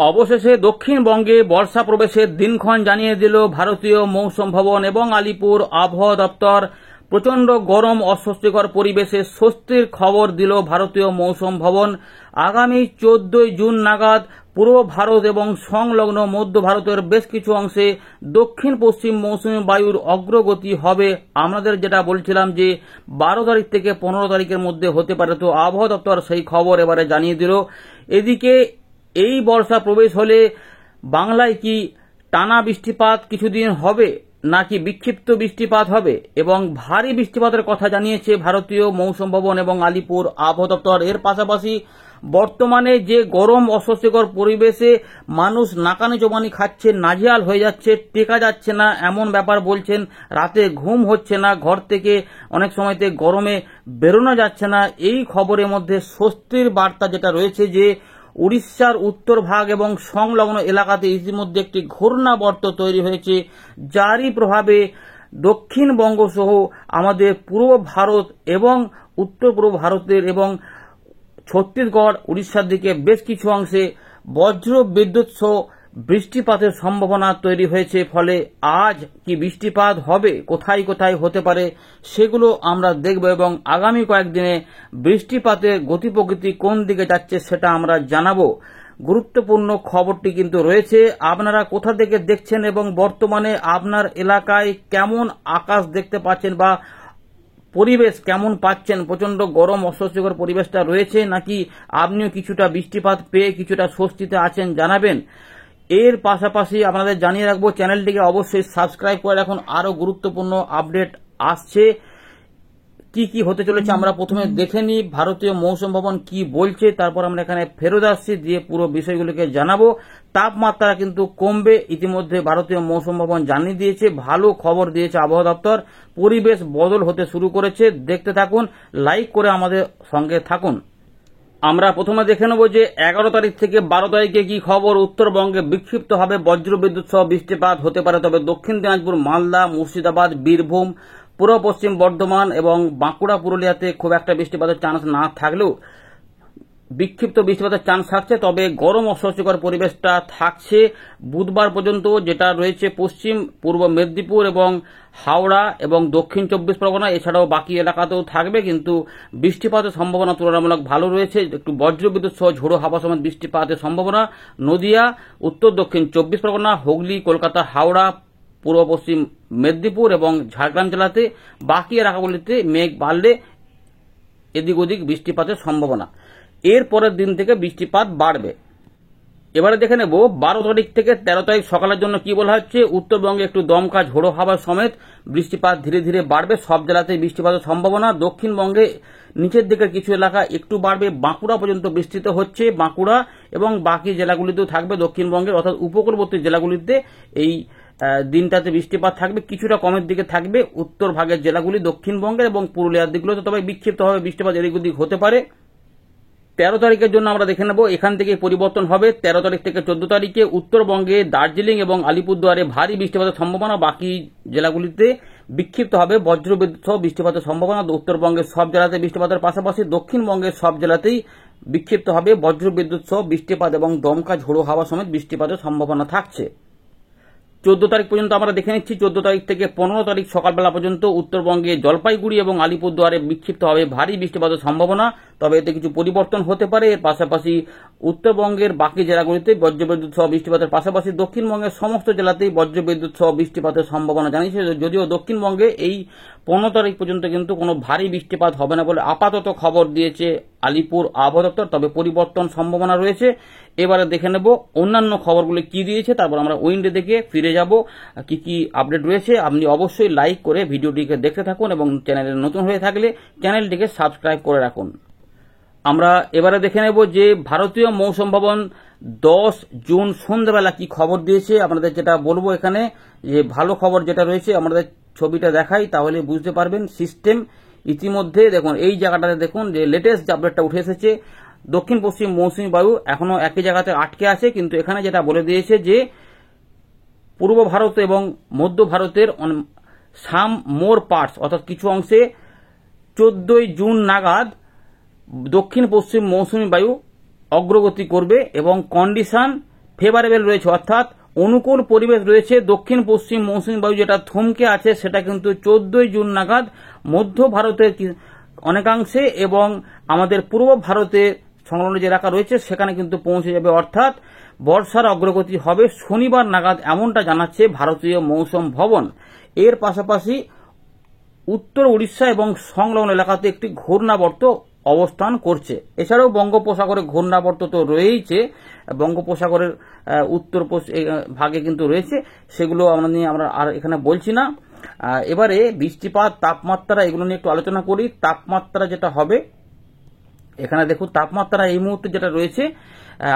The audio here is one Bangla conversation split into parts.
অবশেষে দক্ষিণবঙ্গে বর্ষা প্রবেশের দিনক্ষণ জানিয়ে দিল ভারতীয় মৌসুম ভবন এবং আলিপুর আবহাওয়া দপ্তর। প্রচণ্ড গরম অস্বস্তিকর পরিবেশে স্বস্তির খবর দিল ভারতীয় মৌসুম ভবন। আগামী 14 জুন নাগাদ পূর্ব ভারত এবং সংলগ্ন মধ্য ভারতের বেশ কিছু অংশে দক্ষিণ পশ্চিম মৌসুমী বায়ুর অগ্রগতি হবে। আমাদের যেটা বলছিলাম যে 12 তারিখ থেকে 15 তারিখের মধ্যে হতে পারে, তো আবহাওয়া দপ্তর সেই খবর এবারে জানিয়ে দিল। এদিকে এই বর্ষা প্রবেশ হলে বাংলায় কি টানা বৃষ্টিপাত কিছুদিন হবে নাকি বিক্ষিপ্ত বৃষ্টিপাত হবে এবং ভারী বৃষ্টিপাতের কথা জানিয়েছে ভারতীয় মৌসুম ভবন এবং আলিপুর আবহাওয়া দপ্তর। এর পাশাপাশি বর্তমানে যে গরম অস্বস্তিকর পরিবেশে মানুষ নাকানি চোবানি খাচ্ছে, নাজেহাল হয়ে যাচ্ছে, টেকা যাচ্ছে না, এমন ব্যাপার বলছেন। রাতে ঘুম হচ্ছে না, ঘর থেকে অনেক সময়তে গরমে বেরোনো যাচ্ছে না। এই খবরের মধ্যে স্বস্তির বার্তা যেটা রয়েছে যে উড়িষ্যার উত্তর ভাগ এবং সংলগ্ন এলাকাতে ইতিমধ্যে একটি ঘূর্ণাবর্ত তৈরি হয়েছে, যারই প্রভাবে দক্ষিণবঙ্গ সহ আমাদের পূর্ব ভারত এবং উত্তর পূর্ব ভারতের এবং ছত্তিশগড় উড়িষ্যার দিকে বেশ কিছু অংশে বজ্র বিদ্যুৎ সহ বৃষ্টিপাতের সম্ভাবনা তৈরি হয়েছে। ফলে আজ কি বৃষ্টিপাত হবে, কোথায় কোথায় হতে পারে, সেগুলো আমরা দেখব এবং আগামী কয়েকদিনে বৃষ্টিপাতের গতি প্রকৃতি কোন দিকে যাচ্ছে সেটা আমরা জানাবো। গুরুত্বপূর্ণ খবরটি কিন্তু রয়েছে। আপনারা কোথা থেকে দেখছেন এবং বর্তমানে আপনার এলাকায় কেমন আকাশ দেখতে পাচ্ছেন বা পরিবেশ কেমন পাচ্ছেন? প্রচন্ড গরম অস্বস্তিকর পরিবেশটা রয়েছে নাকি আপনিও কিছুটা বৃষ্টিপাত পেয়ে কিছুটা স্বস্তিতে আছেন, জানাবেন। এর পাশাপাশি আপনাদের জানিয়ে রাখবো, চ্যানেলটিকে অবশ্যই সাবস্ক্রাইব করে রাখুন, আরো গুরুত্বপূর্ণ আপডেট আসছে। কি কি হতে চলেছে আমরা প্রথমে দেখে নিই ভারতীয় মৌসুম ভবন কি বলছে, তারপর আমরা এখানে ফেরত আসছি দিয়ে পুরো বিষয়গুলোকে জানাবো। তাপমাত্রা কিন্তু কমবে, ইতিমধ্যে ভারতীয় মৌসুম ভবন জানিয়ে দিয়েছে, ভালো খবর দিয়েছে আবহাওয়া দপ্তর। পরিবেশ বদল হতে শুরু করেছে, দেখতে থাকুন, লাইক করে আমাদের সঙ্গে থাকুন। আমরা প্রথমে দেখে নেব যে 11 তারিখ থেকে 12 তারিখে কি খবর। উত্তরবঙ্গে বিক্ষিপ্ত হবে বজ্রবিদ্যুৎ সহ বৃষ্টিপাত হতে পারে, তবে দক্ষিণ দিনাজপুর, মালদা, মুর্শিদাবাদ, বীরভূম, পূর্ব পশ্চিম বর্ধমান এবং বাঁকুড়া, পুরুলিয়াতে খুব একটা বৃষ্টিপাতের চান্স না থাকলেও বিক্ষিপ্ত বৃষ্টিপাতের চান্স থাকছে। তবে গরম অস্বস্তিকর পরিবেশটা থাকছে বুধবার পর্যন্ত, যেটা রয়েছে পশ্চিম পূর্ব মেদিনীপুর এবং হাওড়া এবং দক্ষিণ 24 পরগনা, এছাড়াও বাকি এলাকাতেও থাকবে, কিন্তু বৃষ্টিপাতের সম্ভাবনা তুলনামূলক ভালো রয়েছে। একটু বজ্রবিদ্যুৎ সহ ঝোড়ো হাওয়া সমেত বৃষ্টিপাতের সম্ভাবনা নদিয়া, উত্তর দক্ষিণ 24 পরগনা, হুগলি, কলকাতা, হাওড়া, পূর্ব পশ্চিম মেদিনীপুর এবং ঝাড়গ্রাম জেলাতে। বাকি এলাকাগুলিতে মেঘ বাড়লে এদিক ওদিক বৃষ্টিপাতের সম্ভাবনা। এর পরের দিন থেকে বৃষ্টিপাত বাড়বে। এবারে দেখে নেব 12 তারিখ থেকে 13 তারিখ সকালের জন্য কি বলা হচ্ছে। উত্তরবঙ্গে একটু দমকা ঝোড়ো হাওয়া সমেত বৃষ্টিপাত ধীরে ধীরে বাড়বে, সব জেলাতেই বৃষ্টিপাতের সম্ভাবনা। দক্ষিণবঙ্গে নিচের দিকের কিছু এলাকা একটু বাড়বে, বাঁকুড়া পর্যন্ত বিস্তৃত হচ্ছে, বাঁকুড়া এবং বাকি জেলাগুলিতেও থাকবে দক্ষিণবঙ্গের, অর্থাৎ উপকূলবর্তী জেলাগুলিতে এই দিনটাতে বৃষ্টিপাত থাকবে, কিছুটা কমের দিকে থাকবে উত্তর ভাগের জেলাগুলি দক্ষিণবঙ্গের এবং পুরুলিয়ার দিকগুলোতে, তবে বিক্ষিপ্তভাবে বৃষ্টিপাত এদিক ওদিক হতে পারে। 13 তারিখের জন্য আমরা দেখে নেব, এখান থেকে পরিবর্তন হবে। 13 তারিখ থেকে 14 তারিখে উত্তরবঙ্গে দার্জিলিং এবং আলিপুরদুয়ারে ভারী বৃষ্টিপাতের সম্ভাবনা, বাকি জেলাগুলিতে বিক্ষিপ্ত হবে বজ্রবিদ্যুৎ সহ বৃষ্টিপাতের সম্ভাবনা। উত্তরবঙ্গের সব জেলাতে বৃষ্টিপাতের পাশাপাশি দক্ষিণবঙ্গের সব জেলাতেই বিক্ষিপ্ত হবে বজ্রবিদ্যুৎ সহ বৃষ্টিপাত এবং দমকা ঝোড়ো হাওয়া সমেত বৃষ্টিপাতের সম্ভাবনা থাকছে। 14 তারিখ পর্যন্ত আমরা দেখে নিচ্ছি। 14 তারিখ থেকে 15 তারিখ সকালবেলা পর্যন্ত উত্তরবঙ্গে জলপাইগুড়ি এবং আলিপুরদুয়ারে বিক্ষিপ্ত হবে ভারী বৃষ্টিপাতের সম্ভাবনা, তবে এতে কিছু পরিবর্তন হতে পারে। এর পাশাপাশি উত্তরবঙ্গের বাকি জেলাগুলিতে বজ্রবিদ্যুৎ সহ বৃষ্টিপাতের পাশাপাশি দক্ষিণবঙ্গের সমস্ত জেলাতেই বজ্রবিদ্যুৎ সহ বৃষ্টিপাতের সম্ভাবনা জানিয়েছে, যদিও দক্ষিণবঙ্গে এই 15 তারিখ পর্যন্ত কিন্তু কোনো ভারী বৃষ্টিপাত হবে না বলে আপাতত খবর দিয়েছে আলিপুর আবহাওয়া দপ্তর, তবে পরিবর্তন সম্ভাবনা রয়েছে। এবারে দেখে নেব অন্যান্য খবরগুলি কি দিয়েছে, তারপর আমরা উইন্ডে দেখে ফিরে যাব কি কি আপডেট রয়েছে। আপনি অবশ্যই লাইক করে ভিডিওটিকে দেখতে থাকুন এবং চ্যানেলে নতুন হয়ে থাকলে চ্যানেলটিকে সাবস্ক্রাইব করে রাখুন। আমরা এবারে দেখে নেব যে ভারতীয় মৌসুম ভবন 10 জুন সন্ধ্যাবেলা কি খবর দিয়েছে। আপনাদের যেটা বলবো এখানে যে ভালো খবর যেটা রয়েছে, আমাদের ছবিটা দেখাই তাহলে বুঝতে পারবেন। সিস্টেম ইতিমধ্যে দেখুন এই জায়গাটাতে দেখুন যে লেটেস্ট আপডেটটা উঠে এসেছে। দক্ষিণ পশ্চিম মৌসুমী বায়ু এখনো একই জায়গাতে আটকে আছে, কিন্তু এখানে যেটা বলে দিয়েছে যে পূর্ব ভারত এবং মধ্য ভারতের সাম মোর পার্টস, অর্থাৎ কিছু অংশে 14 জুন নাগাদ দক্ষিণ পশ্চিম মৌসুমী বায়ু অগ্রগতি করবে এবং কন্ডিশন ফেভারেবল রয়েছে, অর্থাৎ অনুকূল পরিবেশ রয়েছে। দক্ষিণ পশ্চিম মৌসুমী বায়ু যেটা থমকে আছে সেটা কিন্তু 14 জুন নাগাদ মধ্য ভারতের অনেকাংশে এবং আমাদের পূর্ব ভারতে সংলগ্ন যে এলাকা রয়েছে সেখানে কিন্তু পৌঁছে যাবে, অর্থাৎ বর্ষার অগ্রগতি হবে শনিবার নাগাদ, এমনটা জানাচ্ছে ভারতীয় মৌসুম ভবন। এর পাশাপাশি উত্তর উড়িষ্যা এবং সংলগ্ন এলাকাতে একটি ঘূর্ণাবর্ত অবস্থান করছে। এছাড়াও বঙ্গোপসাগরে ঘূর্ণাবর্ত তো রয়েইছে, বঙ্গোপসাগরের উত্তর ভাগে কিন্তু রয়েছে, সেগুলো আমরা আর এখানে বলছি না। এবারে বৃষ্টিপাত, তাপমাত্রা এগুলো নিয়ে একটু আলোচনা করি। তাপমাত্রা যেটা হবে এখানে দেখুন, তাপমাত্রা এই মুহূর্তে যেটা রয়েছে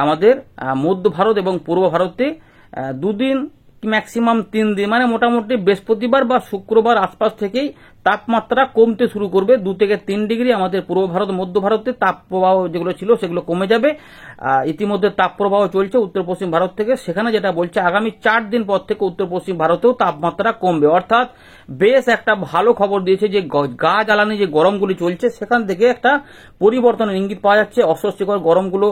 আমাদের মধ্য ভারত এবং পূর্ব ভারতে 2 দিন ম্যাক্সিমাম 3 দিন, মানে মোটামুটি বৃহস্পতিবার বা শুক্রবার আশপাশ থেকেই তাপমাত্রা কমতে শুরু করবে। 2 থেকে 3 ডিগ্রি আমাদের পূর্ব ভারত মধ্য ভারতে তাপপ্রবাহ যেগুলো ছিল সেগুলো কমে যাবে। ইতিমধ্যে তাপপ্রবাহ চলছে উত্তর পশ্চিম ভারত থেকে, সেখানে যেটা বলছে আগামী 4 দিন পর থেকে উত্তর পশ্চিম ভারতেও তাপমাত্রা কমবে, অর্থাৎ বেশ একটা ভালো খবর দিয়েছে যে গা জ্বালানি যে গরমগুলি চলছে সেখান থেকে একটা পরিবর্তনের ইঙ্গিত পাওয়া যাচ্ছে। অস্বস্তিকর গরমগুলো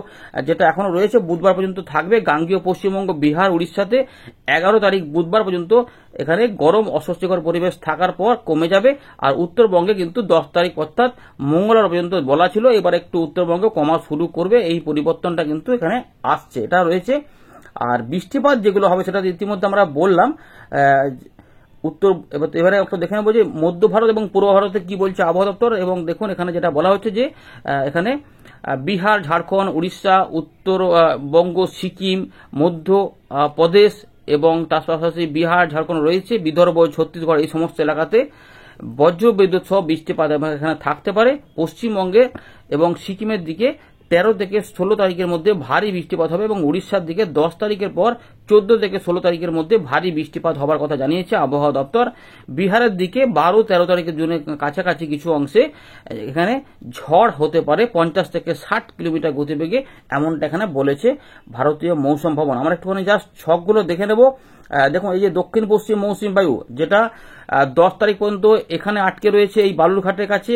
যেটা এখনো রয়েছে বুধবার পর্যন্ত থাকবে। গাঙ্গেয় পশ্চিমবঙ্গ, বিহার, উড়িষ্যাতে 11 তারিখ বুধবার পর্যন্ত এখানে গরম অস্বস্তিকর পরিবেশ থাকার পর কমে যাবে। আর উত্তরবঙ্গে কিন্তু 10 তারিখ অর্থাৎ মঙ্গলবার পর্যন্ত বলা ছিল, এবার একটু উত্তরবঙ্গে কমা শুরু করবে। এই পরিবর্তনটা কিন্তু এখানে আসছে, এটা রয়েছে। আর বৃষ্টিপাত যেগুলো হবে সেটা ইতিমধ্যে আমরা বললাম। এবারে একটু দেখে নেব যে মধ্য ভারত এবং পূর্ব ভারতে কি বলছে আবহাওয়া দপ্তর। এবং দেখুন এখানে যেটা বলা হচ্ছে যে এখানে বিহার, ঝাড়খণ্ড, উড়িষ্যা, উত্তরবঙ্গ, সিকিম, মধ্য প্রদেশ এবং তার পাশাপাশি বিহার, ঝাড়খণ্ড রয়েছে, বিদর্ভ, ছত্তিশগড় এই সমস্ত এলাকাতে বজ্র বিদ্যুৎ সহ বৃষ্টিপাত এখানে থাকতে পারে। পশ্চিমবঙ্গে এবং সিকিমের দিকে 13 থেকে 16 তারিখের মধ্যে ভারী বৃষ্টিপাত হবে এবং উড়িষ্যার দিকে 10 তারিখের পর 14 থেকে 16 তারিখের মধ্যে ভারী বৃষ্টিপাত হবার কথা জানিয়েছে আবহাওয়া দপ্তর। বিহারের দিকে 12-13 তারিখের জন্য কাছাকাছি কিছু অংশে এখানে ঝড় হতে পারে 50 থেকে 60 কিলোমিটার গতিবেগে, এমনটা এখানে বলেছে ভারতীয় মৌসুম ভবন। আমরা একটুখানি জাস্ট ছকগুলো দেখে নেব। দেখুন এই যে দক্ষিণ পশ্চিম মৌসুমী বায়ু যেটা 10 তারিখ পর্যন্ত এখানে আটকে রয়েছে এই বালুরঘাটের কাছে,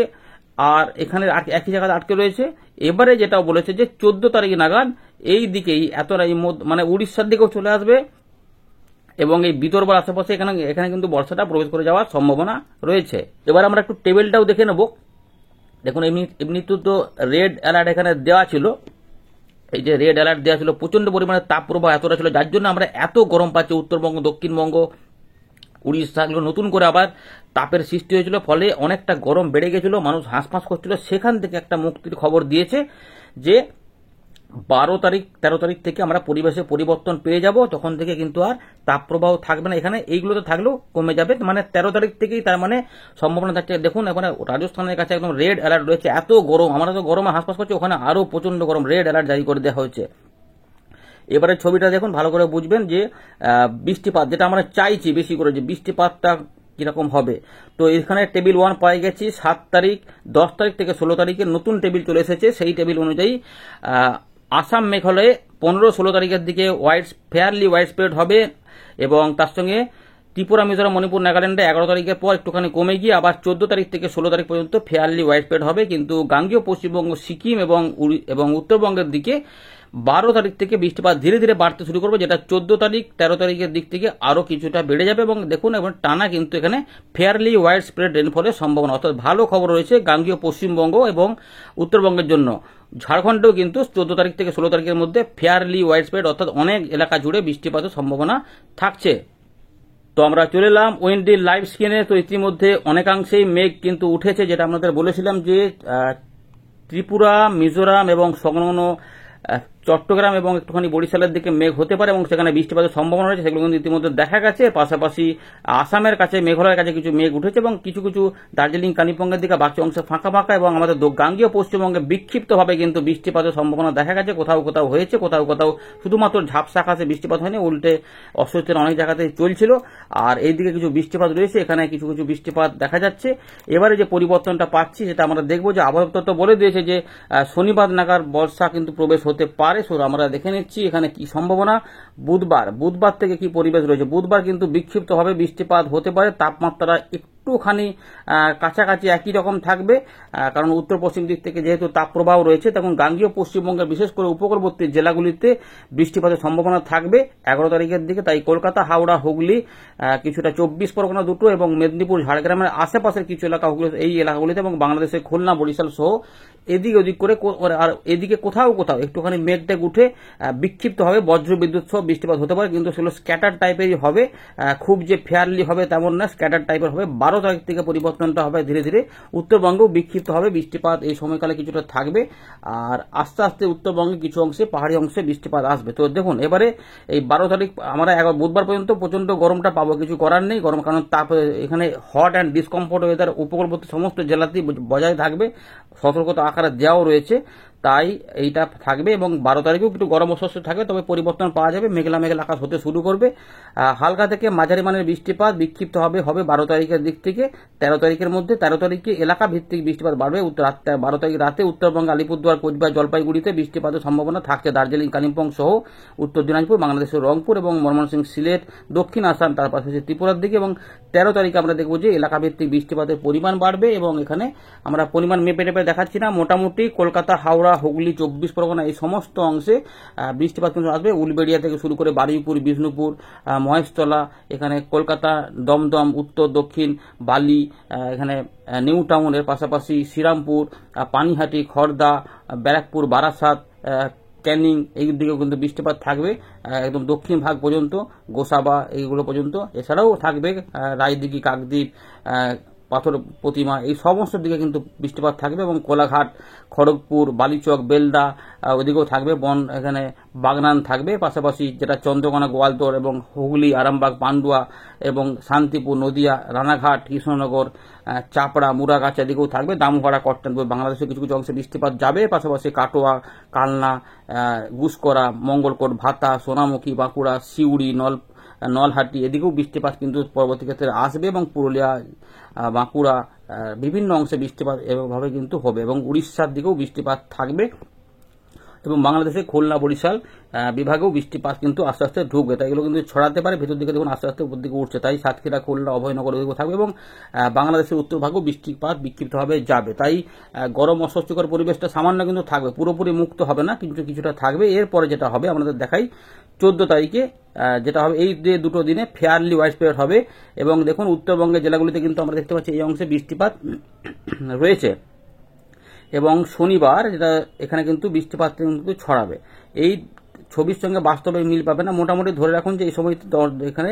আর এখানে একই জায়গায় আটকে রয়েছে। এবারে যেটা বলেছে যে 14 তারিখ নাগাদ এই দিকেই এতটাই মানে উড়িষ্যার দিকেও চলে আসবে এবং এই বিদর্ভের আশেপাশে এখানে কিন্তু বর্ষাটা প্রবেশ করে যাওয়ার সম্ভাবনা রয়েছে। এবার আমরা একটু টেবিলটাও দেখে নেব। দেখুন এমনিতে তো রেড অ্যালার্ট এখানে দেওয়া ছিল, এই যে রেড অ্যালার্ট দেওয়া ছিল, প্রচন্ড পরিমাণে তাপপ্রবাহ এতটা ছিল যার জন্য আমরা এত গরম পাচ্ছি। উত্তরবঙ্গ, দক্ষিণবঙ্গ, উড়িষ্যা এগুলো নতুন করে আবার তাপের সৃষ্টি হয়েছিল, ফলে অনেকটা গরম বেড়ে গেছিল, মানুষ হাঁসফাঁস করছিল। সেখান থেকে একটা মুক্তির খবর দিয়েছে যে 12 তারিখ 13 তারিখ থেকে আমরা পরিবেশে পরিবর্তন পেয়ে যাব, তখন থেকে কিন্তু আর তাপপ্রবাহ থাকবে না। এখানে এইগুলোতে থাকলেও কমে যাবে, মানে 13 তারিখ থেকেই তার মানে সম্ভাবনা থাকছে। দেখুন এখানে রাজস্থানের কাছে একদম রেড অ্যালার্ট রয়েছে, এত গরম, আমরা তো গরমে হাঁসফাঁস করছি, ওখানে আরো প্রচন্ড গরম, রেড অ্যালার্ট জারি করে দেওয়া হয়েছে। এবারে ছবিটা দেখুন, ভালো করে বুঝবেন যে বৃষ্টিপাত যেটা আমরা চাইছি বেশি করে, যে বৃষ্টিপাতটা কিরকম হবে। তো এখানে টেবিল 1 পাই গেছি 7 তারিখ, 10 তারিখ থেকে 16 তারিখে নতুন টেবিল চলে এসেছে। সেই টেবিল অনুযায়ী আসাম, মেঘালয়ে 15-16 তারিখের দিকে ফেয়ারলি ওয়াইড স্প্রেড হবে এবং তার সঙ্গে ত্রিপুরা, মিজোরাম, মণিপুর, নাগাল্যান্ডে 11 তারিখের পর একটুখানি কমে গিয়ে আবার 14 তারিখ থেকে 16 তারিখ পর্যন্ত ফেয়ারলি ওয়াইড স্প্রেড হবে। কিন্তু গাঙ্গেয় পশ্চিমবঙ্গ, সিকিম এবং উত্তরবঙ্গের দিকে 12 তারিখ থেকে বৃষ্টিপাত ধীরে ধীরে বাড়তে শুরু করবে, যেটা 14 তারিখ 13 তারিখের দিক থেকে আরো কিছুটা বেড়ে যাবে। এবং দেখুন এবং টানা কিন্তু এখানে ফেয়ারলি ওয়াইড স্প্রেড রেনফলের সম্ভাবনা, অর্থাৎ ভালো খবর রয়েছে গাঙ্গেয় পশ্চিমবঙ্গ এবং উত্তরবঙ্গের জন্য। ঝাড়খণ্ডেও কিন্তু 14 তারিখ থেকে 16 তারিখের মধ্যে ফেয়ারলি ওয়াইড স্প্রেড, অর্থাৎ অনেক এলাকা জুড়ে বৃষ্টিপাতের সম্ভাবনা থাকছে। তো আমরা চলে এলাম ওয়েন্ডির লাইভ স্ক্রিনে। তো ইতিমধ্যে অনেকাংশেই মেঘ কিন্তু উঠেছে, যেটা আপনাদের বলেছিলাম যে ত্রিপুরা, মিজোরাম এবং সংলগ্ন চট্টগ্রাম এবং একটুখানি বরিশালের দিকে মেঘ হতে পারে এবং সেখানে বৃষ্টিপাতের সম্ভাবনা রয়েছে, সেগুলো কিন্তু ইতিমধ্যে দেখা গেছে। পাশাপাশি আসামের কাছে, মেঘালয়ের কাছে কিছু মেঘ উঠেছে এবং কিছু কিছু দার্জিলিং, কালিম্পংয়ের দিকে বাকি অংশে ফাঁকা ফাঁকা, এবং আমাদের গাঙ্গেয় পশ্চিমবঙ্গে বিক্ষিপ্তভাবে কিন্তু বৃষ্টিপাতের সম্ভাবনা দেখা গেছে। কোথাও কোথাও হয়েছে, কোথাও কোথাও শুধুমাত্র ঝাপসা আকাশে বৃষ্টিপাত হয়নি, উল্টে অস্বস্তির অনেক জায়গাতেই চলছিল। আর এইদিকে কিছু বৃষ্টিপাত রয়েছে, এখানে কিছু কিছু বৃষ্টিপাত দেখা যাচ্ছে। এবারে যে পরিবর্তনটা পাচ্ছি সেটা আমরা দেখবো যে আবহাওয়া দপ্তর বলে দিয়েছে যে শনিবার নাগাদ বর্ষা কিন্তু প্রবেশ হতে পারে। আমরা দেখে নিচ্ছি এখানে কি সম্ভাবনা। বুধবার থেকে কি পরিবেশ রয়েছে। বুধবার কিন্তু বিক্ষিপ্তভাবে বৃষ্টিপাত হতে পারে, তাপমাত্রা একটু একটুখানি কাছাকাছি একই রকম থাকবে, কারণ উত্তর পশ্চিম দিক থেকে যেহেতু তাপপ্রবাহ রয়েছে, তখন গাঙ্গীয় পশ্চিমবঙ্গের বিশেষ করে উপকূলবর্তী জেলাগুলিতে বৃষ্টিপাতের সম্ভাবনা থাকবে 11 তারিখের দিকে। তাই কলকাতা, হাওড়া, হুগলি, কিছুটা 24 পরগনা দুটো এবং মেদিনীপুর, ঝাড়গ্রামের আশেপাশের কিছু এলাকা, এই এলাকাগুলিতে এবং বাংলাদেশের খুলনা, বরিশাল সহ এদিক ওদিক করে, আর এদিকে কোথাও কোথাও একটুখানি মেঘ উঠে বিক্ষিপ্তভাবে বজ্রবিদ্যুৎ সহ বৃষ্টিপাত হতে পারে, কিন্তু সেগুলো স্ক্যাটার টাইপেরই হবে, খুব যে ফেয়ারলি হবে তেমন না, স্ক্যাটার টাইপের হবে। 12 তারিখ থেকে পরিবর্তনটা হবে ধীরে ধীরে, উত্তরবঙ্গেও বিক্ষিপ্ত হবে বৃষ্টিপাত এই সময়কালে কিছুটা থাকবে, আর আস্তে আস্তে উত্তরবঙ্গে কিছু অংশে, পাহাড়ি অংশে বৃষ্টিপাত আসবে। তো দেখুন এবারে এই 12 তারিখ আমরা বুধবার পর্যন্ত প্রচন্ড গরমটা পাবো, কিছু করার নেই, গরম কারণ তারপরে এখানে হট অ্যান্ড ডিসকমফোর্ট ওয়েদার উপকূলবর্তী সমস্ত জেলাতেই বজায় থাকবে, সতর্কতা আকারে দেওয়াও রয়েছে, তাই এইটা থাকবে। এবং 12 তারিখেও একটু গরম অস্বস্তি থাকবে, তবে পরিবর্তন পাওয়া যাবে, মেঘলা মেঘলা আকাশ হতে শুরু করবে, হালকা থেকে মাঝারি মানের বৃষ্টিপাত বিক্ষিপ্ত হবে 12 তারিখের দিক থেকে 13 তারিখের মধ্যে। 13 তারিখে এলাকা ভিত্তিক বৃষ্টিপাত বাড়বে, 12 তারিখ রাতে উত্তরবঙ্গ, আলিপুরদুয়ার, কোচবিহার, জলপাইগুড়িতে বৃষ্টিপাতের সম্ভাবনা থাকছে, দার্জিলিং, কালিম্পং সহ উত্তর দিনাজপুর, বাংলাদেশের রংপুর এবং ময়মনসিংহ, সিলেট, দক্ষিণ আসাম, তার পাশাপাশি ত্রিপুরার দিকে। এবং 13 তারিখে আমরা দেখব যে এলাকা ভিত্তিক বৃষ্টিপাতের পরিমাণ বাড়বে, এবং এখানে আমরা পরিমাণ মেপে দেখাচ্ছি না, মোটামুটি কলকাতা, হাওড়া, হুগলি, 24 পরগনা এই সমস্ত অংশে বৃষ্টিপাত কিন্তু আসবে। উলবেড়িয়া থেকে শুরু করে বারুইপুর, বিষ্ণুপুর, মহেশতলা, এখানে কলকাতা, দমদম, উত্তর দক্ষিণ, বালি, এখানে নিউ টাউনের পাশাপাশি শ্রীরামপুর, পানিহাটি, খড়দা, ব্যারাকপুর, বারাসাত, ক্যানিং, এই দিকেও কিন্তু বৃষ্টিপাত থাকবে একদম দক্ষিণ ভাগ পর্যন্ত, গোসাবা এইগুলো পর্যন্ত। এছাড়াও থাকবে রায়দিঘি, কাকদ্বীপ, পাথর প্রতিমা, এই সমস্ত দিকে কিন্তু বৃষ্টিপাত থাকবে, এবং কোলাঘাট, খড়গপুর, বালিচক, বেলদা ওদিকেও থাকবে, এখানে বাগনান থাকবে, পাশাপাশি যেটা চন্দ্রকোনা, গোয়ালতোড় এবং হুগলি, আরামবাগ, পান্ডুয়া এবং শান্তিপুর, নদিয়া, রানাঘাট, কৃষ্ণনগর, চাপড়া, মুরাগাছা এদিকেও থাকবে, দামোহরা, কট্টনপুর, বাংলাদেশের কিছু কিছু অংশে বৃষ্টিপাত যাবে, পাশাপাশি কাটোয়া, কালনা, গুসকরা, মঙ্গলকোট, ভাতা, সোনামুখী, বাঁকুড়া, সিউড়ি, নলহাটি এদিকেও বৃষ্টিপাত কিন্তু পরবর্তী ক্ষেত্রে আসবে, এবং পুরুলিয়া, বাঁকুড়া বিভিন্ন অংশে বৃষ্টিপাত এভাবে কিন্তু হবে, এবং উড়িষ্যার দিকেও বৃষ্টিপাত থাকবে, এবং বাংলাদেশে খুলনা, বরিশাল বিভাগেও বৃষ্টিপাত কিন্তু আস্তে আস্তে ঢুকবে, তাই এগুলো কিন্তু ছড়াতে পারে, ভেতর দিকে দেখুন আস্তে আস্তে উপর দিকে উঠছে, তাই সাতক্ষীরা, খুলনা, অভয়নগর ওদিকেও থাকবে, এবং বাংলাদেশের উত্তরভাগেও বৃষ্টিপাত বিক্ষিপ্তভাবে যাবে। তাই গরম অস্বস্তিকর পরিবেশটা সামান্য কিন্তু থাকবে, পুরোপুরি মুক্ত হবে না, কিন্তু কিছুটা থাকবে। এরপরে যেটা হবে আমাদের দেখাই 14 তারিখে, যেটা হবে এই যে দুটো দিনে ফেয়ারলি ওয়াইড স্প্রেড হবে, এবং দেখুন উত্তরবঙ্গের জেলাগুলিতে কিন্তু আমরা দেখতে পাচ্ছি এই অংশে বৃষ্টিপাত রয়েছে, এবং শনিবার যেটা এখানে কিন্তু বৃষ্টিপাত কিন্তু ছড়াবে। এই ছবির সঙ্গে বাস্তবে মিল পাবে না, মোটামুটি ধরে রাখুন যে এই সময় এখানে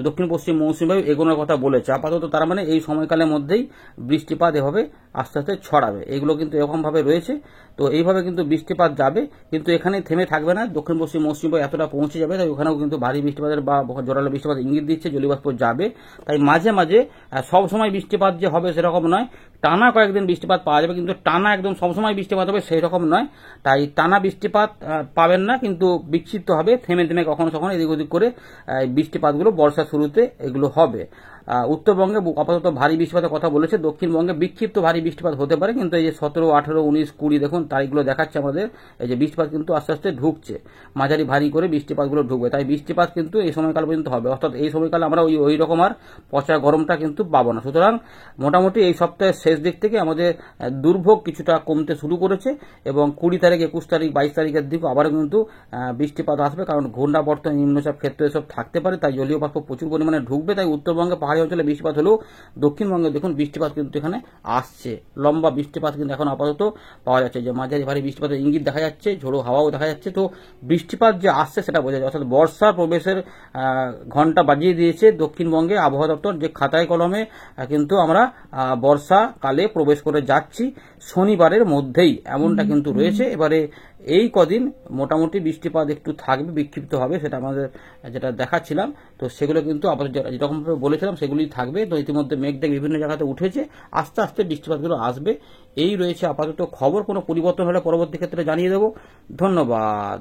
দক্ষিণ পশ্চিম মৌসুমী বায়ু এগোনোর কথা বলেছে আপাতত, তার মানে এই সময়কালের মধ্যেই বৃষ্টিপাত এভাবে আস্তে আস্তে ছড়াবে, এগুলো কিন্তু এরকমভাবে রয়েছে। তো এইভাবে কিন্তু বৃষ্টিপাত যাবে, কিন্তু এখানে থেমে থাকবে না, দক্ষিণ পশ্চিম মৌসুমী বায়ু এতটা পৌঁছে যাবে, তাই ওখানেও কিন্তু ভারী বৃষ্টিপাতের বা জোরালো বৃষ্টিপাত ইঙ্গিত দিচ্ছে, জলীয়বাষ্প যাবে। তাই মাঝে মাঝে সবসময় বৃষ্টিপাত যে হবে সেরকম নয়, টানা কয়েকদিন বৃষ্টিপাত পাওয়া যাবে, কিন্তু টানা একদম সবসময় বৃষ্টিপাত হবে সেই রকম নয়, তাই টানা বৃষ্টিপাত পাবেন না, কিন্তু বিক্ষিপ্ত হবে, থেমে থেমে কখনো কখনো এদিক ওদিক করে বৃষ্টিপাতগুলো বর্ষা শুরুতে এগুলো হবে। উত্তরবঙ্গে আপাতত ভারী বৃষ্টিপাতের কথা বলেছে, দক্ষিণবঙ্গে বিক্ষিপ্ত ভারী বৃষ্টিপাত হতে পারে, কিন্তু এই যে 17, 18, 19, 20 দেখুন তারিখগুলো দেখাচ্ছে আমাদের, এই যে বৃষ্টিপাত কিন্তু আস্তে আস্তে ঢুকছে, মাঝারি ভারী করে বৃষ্টিপাতগুলো ঢুকবে, তাই বৃষ্টিপাত কিন্তু এই সময়কাল পর্যন্ত হবে, অর্থাৎ এই সময়কালে আমরা ওই রকম আর পচা গরমটা কিন্তু পাবো না। সুতরাং মোটামুটি এই সপ্তাহের শেষ দিক থেকে আমাদের দুর্ভোগ কিছুটা কমতে শুরু করেছে, এবং 20 তারিখ, 21 তারিখ, 22 তারিখের দিকে আবারও কিন্তু বৃষ্টিপাত আসবে, কারণ ঘূর্ণাবর্ত, নিম্নচাপ ক্ষেত্র এসব থাকতে পারে, তাই জলীয় বাষ্প প্রচুর পরিমাণে ঢুকবে, তাই উত্তরবঙ্গে পাহাড়ি অঞ্চলে বৃষ্টিপাত হলেও দক্ষিণবঙ্গে দেখুন বৃষ্টিপাত কিন্তু এখানে আসছে, লম্বা বৃষ্টিপাত কিন্তু এখন আপাতত পাওয়া যাচ্ছে, যে মাঝারি ভারী বৃষ্টিপাতের ইঙ্গিত দেখা যাচ্ছে, ঝোড়ো হাওয়াও দেখা যাচ্ছে। তো বৃষ্টিপাত যে আসছে সেটা বোঝা যায়, অর্থাৎ বর্ষার প্রবেশের ঘন্টা বাজিয়ে দিয়েছে দক্ষিণবঙ্গে আবহাওয়া দপ্তর, যে খাতায় কলমে কিন্তু আমরা বর্ষাকালে প্রবেশ করে যাচ্ছি শনিবারের মধ্যেই, এমনটা কিন্তু রয়েছে। এবারে এই কদিন মোটামুটি বৃষ্টিপাত একটু থাকবে, বিক্ষিপ্ত হবে, সেটা আমাদের যেটা দেখাচ্ছিলাম, তো সেগুলো কিন্তু আপাতত যেরকমভাবে বলেছিলাম সেগুলি থাকবে। তো ইতিমধ্যে মেঘ বিভিন্ন জায়গাতে উঠেছে, আস্তে আস্তে বৃষ্টিপাতগুলো আসবে, এই রয়েছে আপাতত খবর। কোনো পরিবর্তন হলে পরবর্তী ক্ষেত্রে জানিয়ে দেব। ধন্যবাদ।